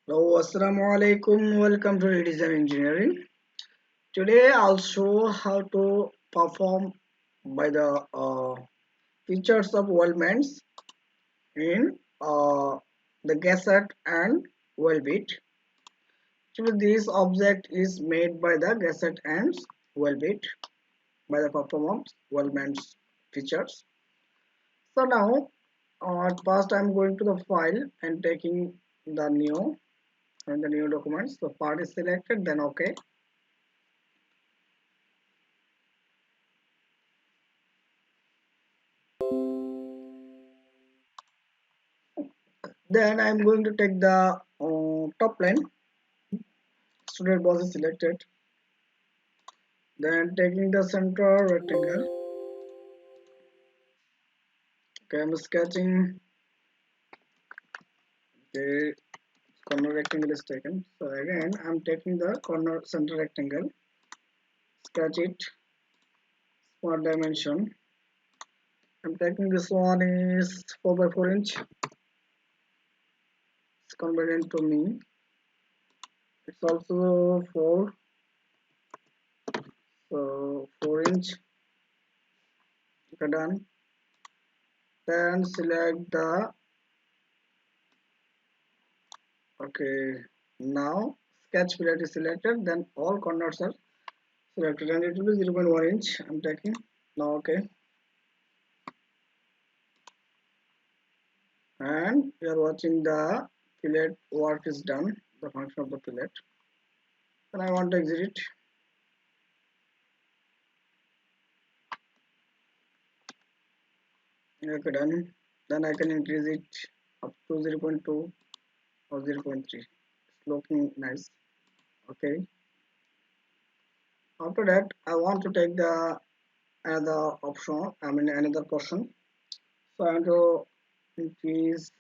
Hello, Assalamu alaikum. Welcome to Redesign Engineering. Today I'll show how to perform by the features of weldments in the Gusset and Weld Bead. Actually, this object is made by the Gusset and Weld Bead by the performance weldments features. So now, at first I'm going to the file and taking the new and the new documents. The part is selected, then OK. Then I'm going to take the top line. Student was selected. Then taking the center rectangle. Okay, I'm sketching. Okay, corner rectangle is taken. So again, I'm taking the corner center rectangle. Sketch it. Smart dimension. I'm taking this one is 4 by 4 inch. It's convenient to me. It's also 4. So 4 inch. Okay, done. Then select the okay. Now sketch fillet is selected. Then all corners are selected, and it will be 0.1 inch. I'm taking now. Okay, and we are watching the fillet work is done. The function of the fillet. And I want to exit it. Okay, done. Then I can increase it up to 0.2 or 0.3. It's looking nice. Okay. After that, I want to take the another option. I mean another portion. So I want to increase.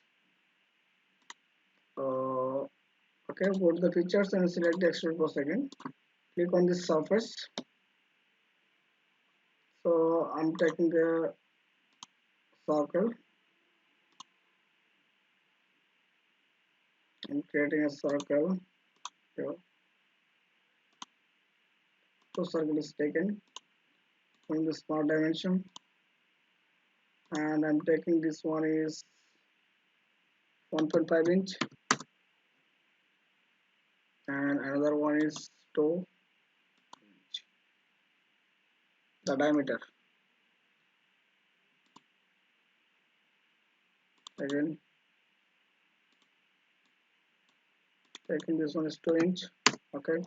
Okay, go to the features and select the extrude boss again. Click on this surface. So I'm taking the circle. I'm creating a circle here. So circle is taken from the smart dimension, and I'm taking this one is 1.5 inch, and another one is 2 inch. The diameter again taking this one is 2 inch. Okay,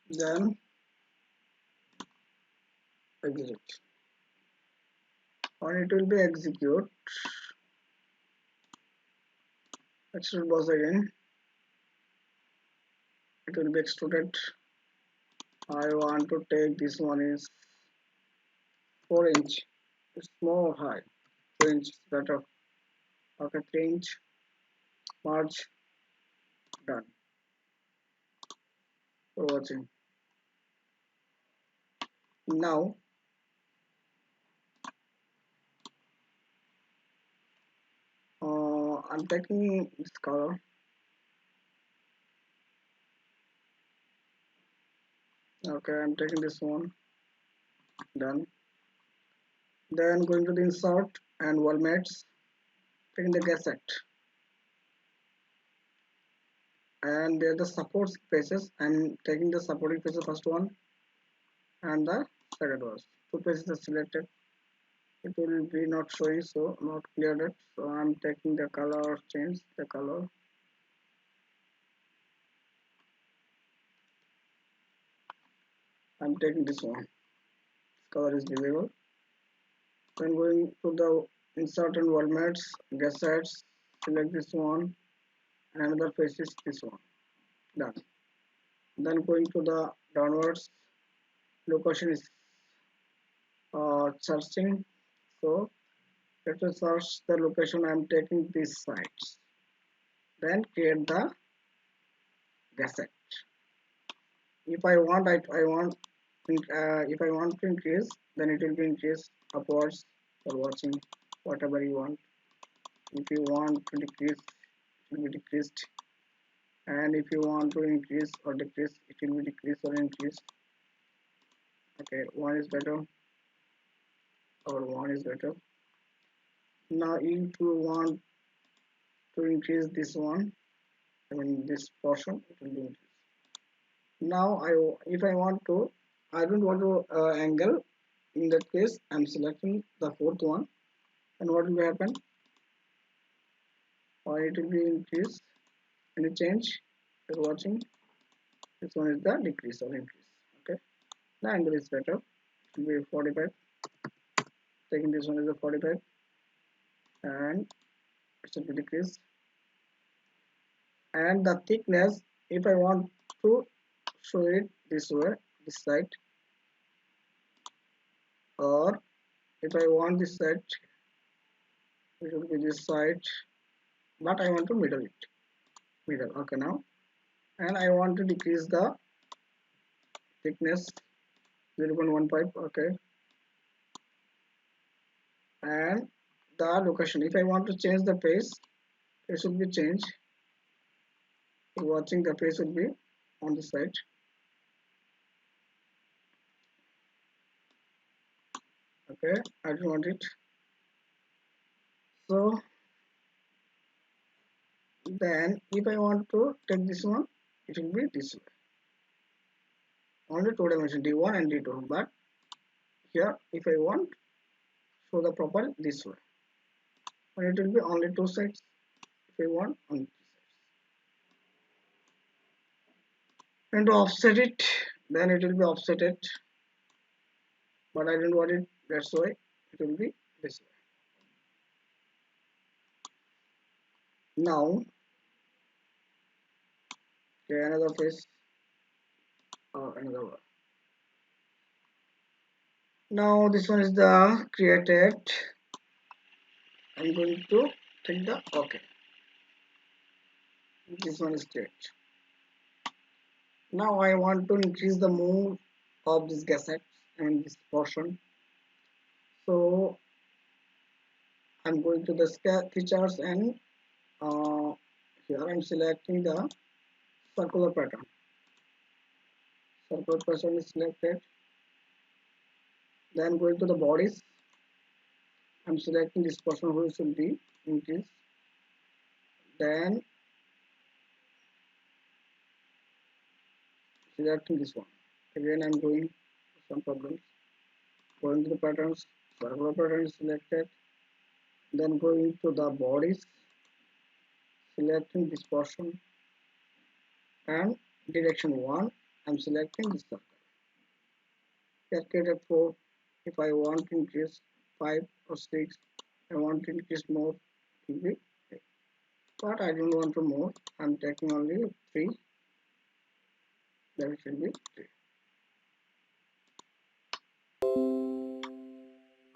then execute. When it will be execute, extrude boss again. It will be extruded. I want to take this one is 4 inch. It's more high. 2 inch is better. Okay, 3 inch. March. Done. For watching. Now I'm taking this color. Okay, I'm taking this one. Done. Then going to the insert and wall mates. Taking the Gusset. And there are the support faces. I'm taking the supporting faces first one and the second one. Two faces are selected. It will be not showing, so not cleared it. So I'm taking the color, change the color. I'm taking this one. Color is visible. Then going to the insert and wall mates, Gussets, select this one, and another face is this one. Done. Then going to the downwards, location is searching. So let us search the location. I'm taking these sides. Then create the Gusset. If I want, if I want to increase, then it will be increased upwards for watching whatever you want. If you want to decrease, it will be decreased, and if you want to increase or decrease, it will be decrease or increase. Okay, one is better or one is better. Now if you want to increase this one, I mean this portion, it will be increased. Now if I want to, I don't want to angle. In that case, I'm selecting the fourth one, and what will happen? Or it will be increased. Any change you're watching? This one is the decrease or increase. Okay, the angle is better. It will be 45. Taking this one is the 45, and it should be decreased. And the thickness, if I want to show it this way, this side, or if I want this side, it will be this side, but I want to middle. Okay, now, and I want to decrease the thickness 0.15. Okay, and the location, if I want to change the face, it should be changed. You're watching, the face will be on the side. Okay, I don't want it. So then if I want to take this one, it will be this way. Only two dimension D1 and D2, but here if I want show the profile this way, and it will be only two sides. If I want only three sides, and to offset it, then it will be offsetted, but I don't want it, that's why it will be this way. Now okay, another face or another one. Now this one is the created. I'm going to take the okay. This one is created. Now I want to increase the move of this gusset and this portion. So I'm going to the features, and here I'm selecting the circular pattern. Circular pattern is selected. Then going to the bodies, I'm selecting this portion who should be increased. Then selecting this one. Again I'm going some problems. Going to the patterns, circular pattern is selected. Then going to the bodies, selecting this portion, and direction 1, I'm selecting this circle. Cascade 4, if I want to increase 5 or 6, I want to increase more, it will be 8. But I don't want to more, I'm taking only 3, then it will be 3.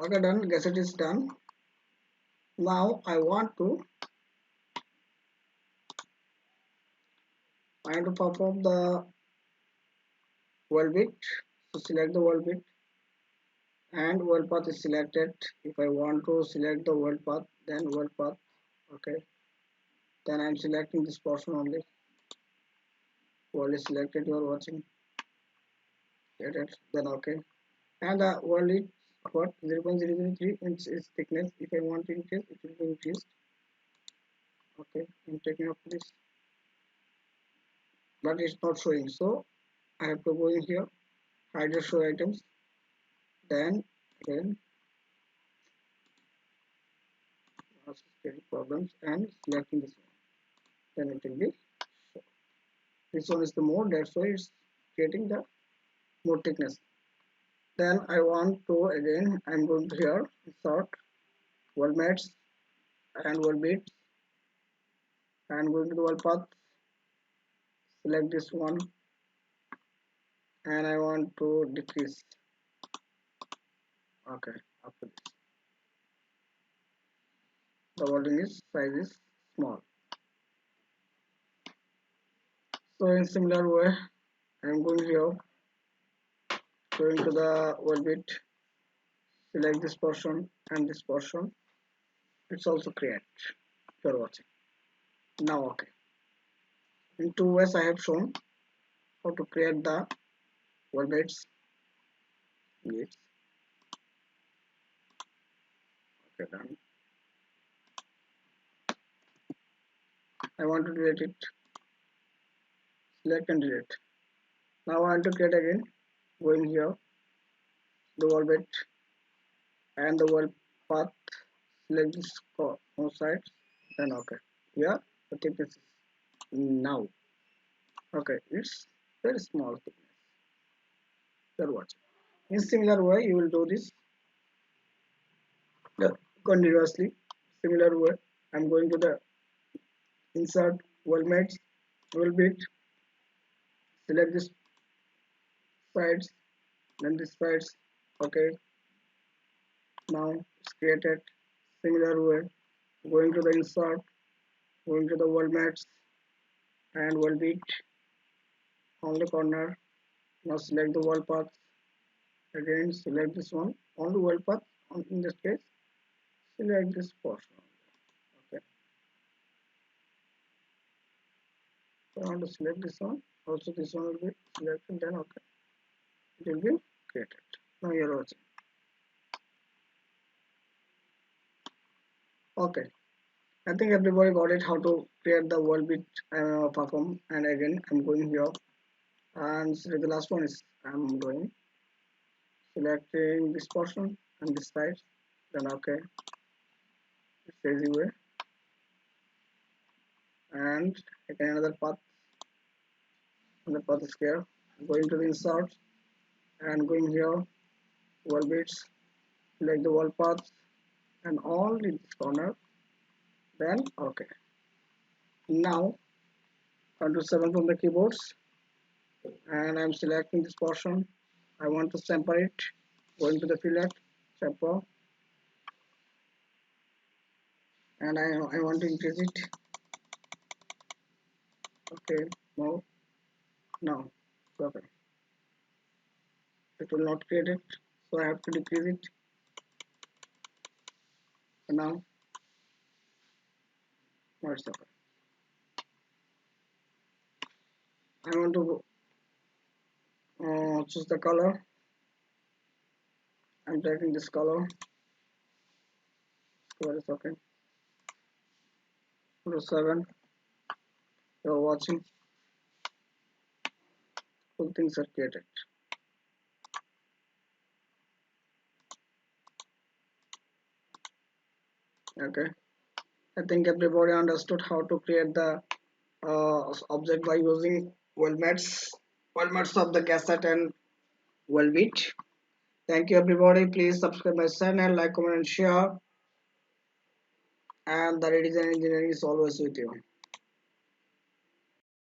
Okay, done, Gusset is done. Now I want to perform the weld bead. So select the weld bead, and weld path is selected. If I want to select the weld path, then weld path. Okay, then I'm selecting this portion only. Weld is selected, you are watching. Get it, then okay, and the weld is what 0.003 inch is thickness. If I want to increase, it will be increased. Okay, I'm taking up this, but it's not showing, so I have to go in here, hide the show items, then again problems, and selecting this one, then it will be show. This one is the mode, that's why it's creating the more thickness. Then I want to, again I'm going to here insert weld mats and weld beads, and going to the weld path, select this one, and I want to decrease. Okay, after this the welding is size is small. So in similar way, I'm going here, going to the weld bead, select this portion and this portion. It's also create. You're watching. Now okay, in two ways I have shown how to create the weld beads. Yes, okay, done. I want to delete it. Select and delete. Now I want to create again. Going here, the weld bead and the weld path. Select this both sides. Then okay. Here the thickness is now. Okay, it's very small thickness. You're watching. In similar way, you will do this continuously. Similar way, I'm going to the insert weld mates, weld bit, select this sides, then this sides. Okay, now it's created. Similar way, going to the insert, going to the weld mats and weld bit on the corner. Now select the weld path. Again, select this one on the weld path. In this case, select this portion. Okay, so I want to select this one. Also, this one will be selected. Then okay, it will be created. Now you're watching. Okay, I think everybody got it how to create the weld bit perform. And again, I'm going here and select the last one is I'm going selecting this portion and this side. Then okay, it's easy way. And again another path. Another path is here. Going to the insert and going here weld bits. Select the weld path and all in this corner. Then okay. Now Control 7 from the keyboards and I'm selecting this portion. I want to separate. Going to the fillet, chamfer, and I want to increase it. Okay, no, no, okay. It will not create it, so I have to decrease it. And now, no, it's okay. I want to choose the color. I'm taking this color. So it's okay. Photo 7. You're watching. Full things are created. Okay. I think everybody understood how to create the object by using weld mats of the Gusset and Weld Bead. Thank you everybody. Please subscribe my channel, like, comment and share. And the Redesign engineering is always with you.